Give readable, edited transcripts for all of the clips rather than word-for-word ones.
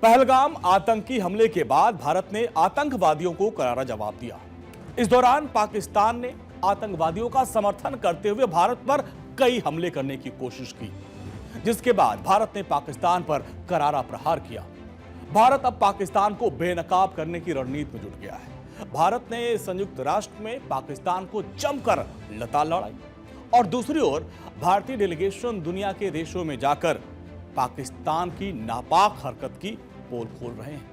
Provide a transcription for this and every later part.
पहलगाम आतंकी हमले के बाद भारत ने आतंकवादियों को करारा जवाब दिया। इस दौरान पाकिस्तान ने आतंकवादियों का समर्थन करते हुए भारत पर कई हमले करने की कोशिश की, जिसके बाद भारत ने पाकिस्तान पर करारा प्रहार किया। भारत अब पाकिस्तान को बेनकाब करने की रणनीति में जुट गया है। भारत ने संयुक्त राष्ट्र में पाकिस्तान को जमकर लताड़ लड़ाई और दूसरी ओर भारतीय डेलीगेशन दुनिया के देशों में जाकर पाकिस्तान की नापाक हरकत की पोल खोल रहे हैं।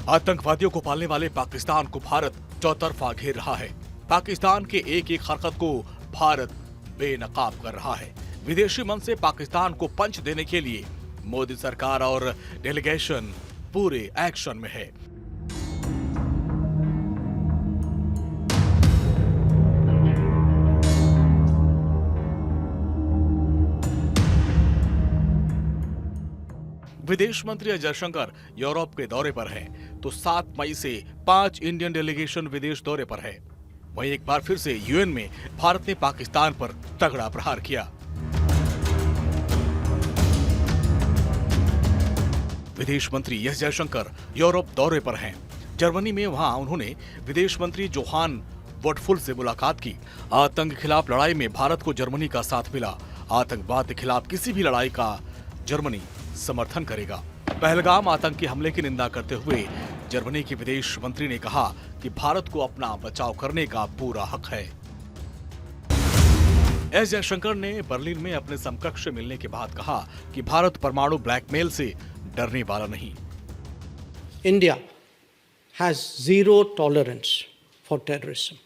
आतंकवादियों को पालने वाले पाकिस्तान को भारत चौतरफा घेर रहा है। पाकिस्तान के एक एक हरकत को भारत बेनकाब कर रहा है। विदेशी मन से पाकिस्तान को पंच देने के लिए मोदी सरकार और डेलीगेशन पूरे एक्शन में है। विदेश मंत्री एस जयशंकर यूरोप के दौरे पर हैं, तो 7 मई से 5 इंडियन डेलीगेशन विदेश दौरे पर है। वहीं एक बार फिर से यूएन में भारत ने पाकिस्तान पर तगड़ा प्रहार किया। विदेश मंत्री एस जयशंकर यूरोप दौरे पर हैं। जर्मनी में वहां उन्होंने विदेश मंत्री जोहान वोडफुल से मुलाकात की। आतंक के खिलाफ लड़ाई में भारत को जर्मनी का साथ मिला। आतंकवाद के खिलाफ किसी भी लड़ाई का जर्मनी समर्थन करेगा। पहलगाम आतंकी हमले की निंदा करते हुए जर्मनी के विदेश मंत्री ने कहा कि भारत को अपना बचाव करने का पूरा हक है। एस जयशंकर ने बर्लिन में अपने समकक्ष से मिलने के बाद कहा कि भारत परमाणु ब्लैकमेल से डरने वाला नहीं। India has zero tolerance for terrorism.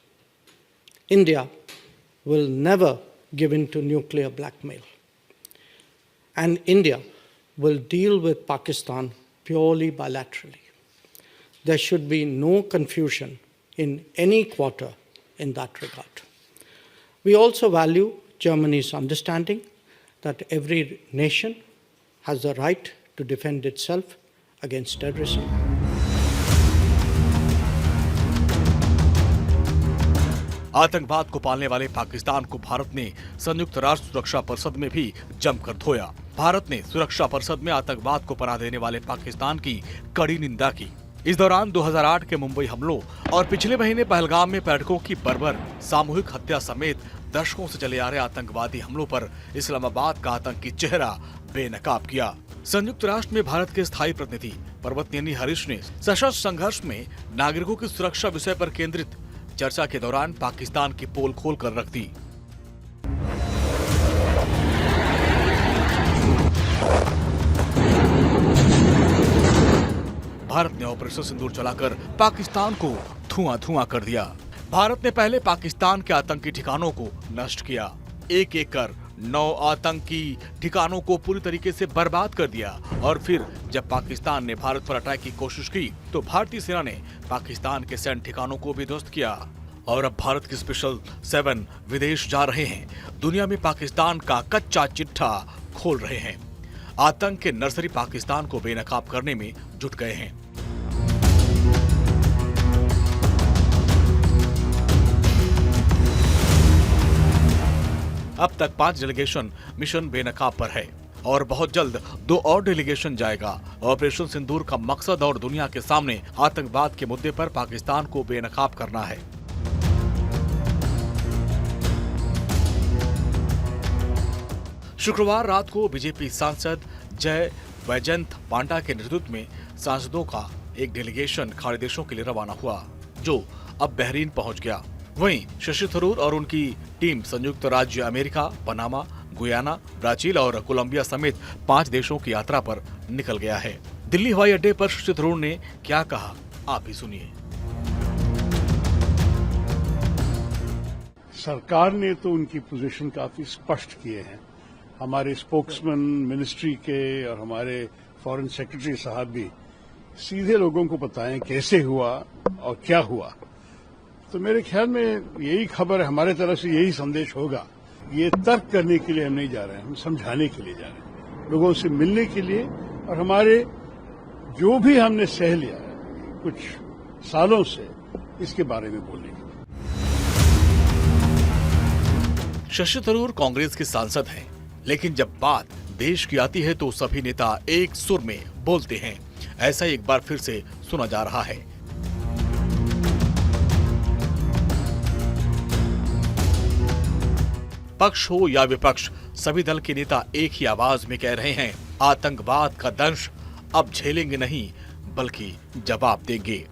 India will never give in to nuclear blackmail. And India will deal with Pakistan purely bilaterally. There should be no confusion in any quarter in that regard. We also value Germany's understanding that every nation has the right to defend itself against terrorism. आतंकवाद को पालने वाले पाकिस्तान को भारत ने संयुक्त राष्ट्र सुरक्षा परिषद में भी जमकर धोया। भारत ने सुरक्षा परिषद में आतंकवाद को पनाह देने वाले पाकिस्तान की कड़ी निंदा की। इस दौरान 2008 के मुंबई हमलों और पिछले महीने पहलगाम में पर्यटकों की बर्बर सामूहिक हत्या समेत दशकों से चले आ रहे आतंकवादी हमलों पर इस्लामाबाद का आतंकी चेहरा बेनकाब किया। संयुक्त राष्ट्र में भारत के स्थायी प्रतिनिधि पर्वतनेनी हरीश ने सशस्त्र संघर्ष में नागरिकों की सुरक्षा विषय पर केंद्रित चर्चा के दौरान पाकिस्तान की पोल खोल कर रख दी। भारत ने ऑपरेशन सिंदूर चलाकर पाकिस्तान को धुआं-धुआं कर दिया। भारत ने पहले पाकिस्तान के आतंकी ठिकानों को नष्ट किया। एक एक कर 9 आतंकी ठिकानों को पूरी तरीके से बर्बाद कर दिया और फिर जब पाकिस्तान ने भारत पर अटैक की कोशिश की तो भारतीय सेना ने पाकिस्तान के सैन्य ठिकानों को भी ध्वस्त किया। और अब भारत के स्पेशल 7 विदेश जा रहे हैं, दुनिया में पाकिस्तान का कच्चा चिट्ठा खोल रहे हैं। आतंक के नर्सरी पाकिस्तान को बेनकाब करने में जुट गए हैं। अब तक 5 डेलीगेशन मिशन बेनकाब पर है और बहुत जल्द 2 और डेलीगेशन जाएगा। ऑपरेशन सिंदूर का मकसद और दुनिया के सामने आतंकवाद के मुद्दे पर पाकिस्तान को बेनकाब करना है। शुक्रवार रात को बीजेपी सांसद जय वैजयंत पांडा के नेतृत्व में सांसदों का एक डेलीगेशन खाड़ी देशों के लिए रवाना हुआ, जो अब बहरीन पहुंच गया। वहीं शशि थरूर और उनकी टीम संयुक्त राज्य अमेरिका, पनामा, गुयाना, ब्राजील और कोलंबिया समेत 5 देशों की यात्रा पर निकल गया है। दिल्ली हवाई अड्डे पर शशि थरूर ने क्या कहा, आप ही सुनिए। सरकार ने तो उनकी पोजीशन काफी स्पष्ट किए हैं। हमारे स्पोक्समैन मिनिस्ट्री के और हमारे फॉरेन सेक्रेटरी साहब भी सीधे लोगों को बताएं कैसे हुआ और क्या हुआ। तो मेरे ख्याल में यही खबर है, हमारे तरफ से यही संदेश होगा। ये तर्क करने के लिए हम नहीं जा रहे हैं, हम समझाने के लिए जा रहे हैं, लोगों से मिलने के लिए। और हमारे जो भी हमने सह लिया है कुछ सालों से, इसके बारे में बोलने के लिए। शशि थरूर कांग्रेस के सांसद हैं, लेकिन जब बात देश की आती है तो सभी नेता एक सुर में बोलते हैं। ऐसा एक बार फिर से सुना जा रहा है। पक्ष हो या विपक्ष, सभी दल के नेता एक ही आवाज में कह रहे हैं, आतंकवाद का दंश अब झेलेंगे नहीं बल्कि जवाब देंगे।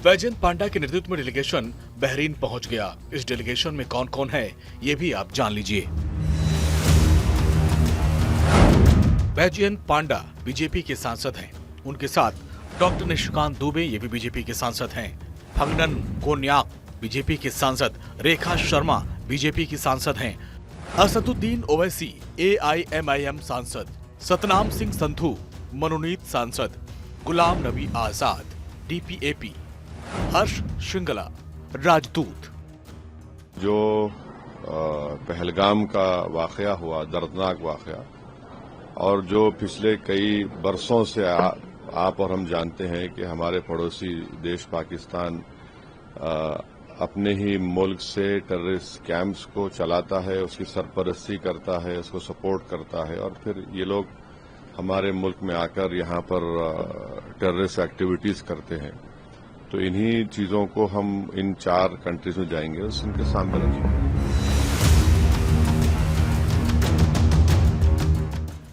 वैजयंत पांडा के नेतृत्व में डेलीगेशन बहरीन पहुंच गया। इस डेलीगेशन में कौन कौन है ये भी आप जान लीजिए। वैजयंत पांडा बीजेपी के सांसद हैं। उनके साथ डॉक्टर निशिकांत दुबे, ये भी बीजेपी के सांसद हैं। फंगनन कोन्याक बीजेपी के सांसद, रेखा शर्मा बीजेपी की सांसद हैं। असदुद्दीन ओवैसी AIMIM सांसद, सतनाम सिंह संधू मनोनीत सांसद, गुलाम नबी आजाद DPAP, हर्ष श्रृंगला राजदूत। जो पहलगाम का वाकया हुआ, दर्दनाक वाकया, और जो पिछले कई बरसों से आप और हम जानते हैं कि हमारे पड़ोसी देश पाकिस्तान अपने ही मुल्क से टेररिस्ट कैंप्स को चलाता है, उसकी सरपरस्ती करता है, उसको सपोर्ट करता है, और फिर ये लोग हमारे मुल्क में आकर यहाँ पर टेररिस्ट एक्टिविटीज करते हैं। तो इन्हीं चीजों को हम इन 4 कंट्रीज में जाएंगे और इनके सामने रखेंगे।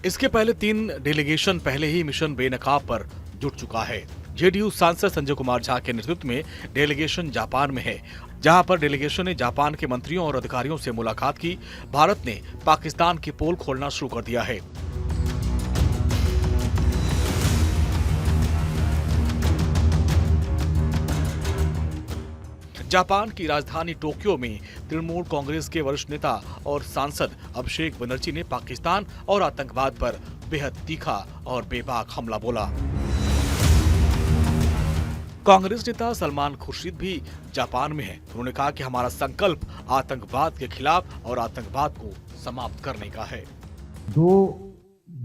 इसके पहले 3 डेलीगेशन पहले ही मिशन बेनकाब पर जुट चुका है। जेडीयू सांसद संजय कुमार झा के नेतृत्व में डेलीगेशन जापान में है, जहां पर डेलीगेशन ने जापान के मंत्रियों और अधिकारियों से मुलाकात की। भारत ने पाकिस्तान की पोल खोलना शुरू कर दिया है। जापान की राजधानी टोक्यो में तृणमूल कांग्रेस के वरिष्ठ नेता और सांसद अभिषेक बनर्जी ने पाकिस्तान और आतंकवाद पर बेहद तीखा और बेबाक हमला बोला। कांग्रेस नेता सलमान खुर्शीद भी जापान में है। उन्होंने कहा कि हमारा संकल्प आतंकवाद के खिलाफ और आतंकवाद को समाप्त करने का है। 2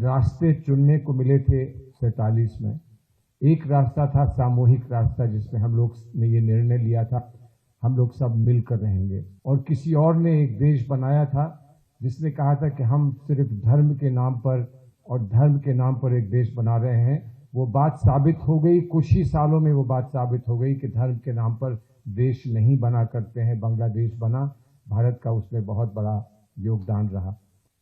रास्ते चुनने को मिले थे 47 में। एक रास्ता था सामूहिक रास्ता, जिसमें हम लोग ने ये निर्णय लिया था हम लोग सब मिलकर रहेंगे, और किसी और ने एक देश बनाया था जिसने कहा था कि हम सिर्फ धर्म के नाम पर और धर्म के नाम पर एक देश बना रहे हैं। वो बात साबित हो गई, कुछ ही सालों में वो बात साबित हो गई कि धर्म के नाम पर देश नहीं बना करते हैं। बांग्लादेश बना, भारत का उसमें बहुत बड़ा योगदान रहा।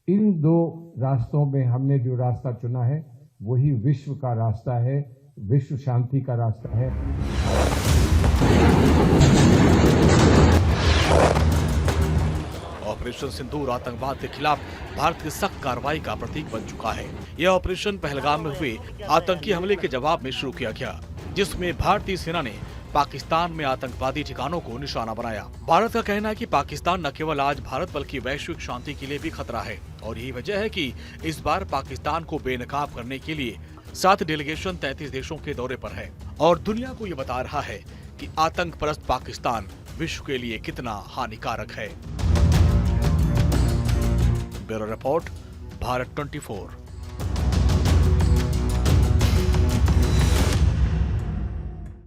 इन 2 रास्तों में हमने जो रास्ता चुना है वही विश्व का रास्ता है, विश्व शांति का रास्ता है। ऑपरेशन सिंदूर आतंकवाद के खिलाफ भारत की सख्त कार्रवाई का प्रतीक बन चुका है। यह ऑपरेशन पहलगाम में हुए आतंकी हमले के जवाब में शुरू किया गया, जिसमें भारतीय सेना ने पाकिस्तान में आतंकवादी ठिकानों को निशाना बनाया। भारत का कहना है कि पाकिस्तान न केवल आज भारत बल्कि वैश्विक शांति के लिए भी खतरा है, और यही वजह है कि इस बार पाकिस्तान को बेनकाब करने के लिए 7 डेलीगेशन 33 देशों के दौरे पर है, और दुनिया को ये बता रहा है कि आतंक परस्त पाकिस्तान विश्व के लिए कितना हानिकारक है। Bureau report, Bharat 24।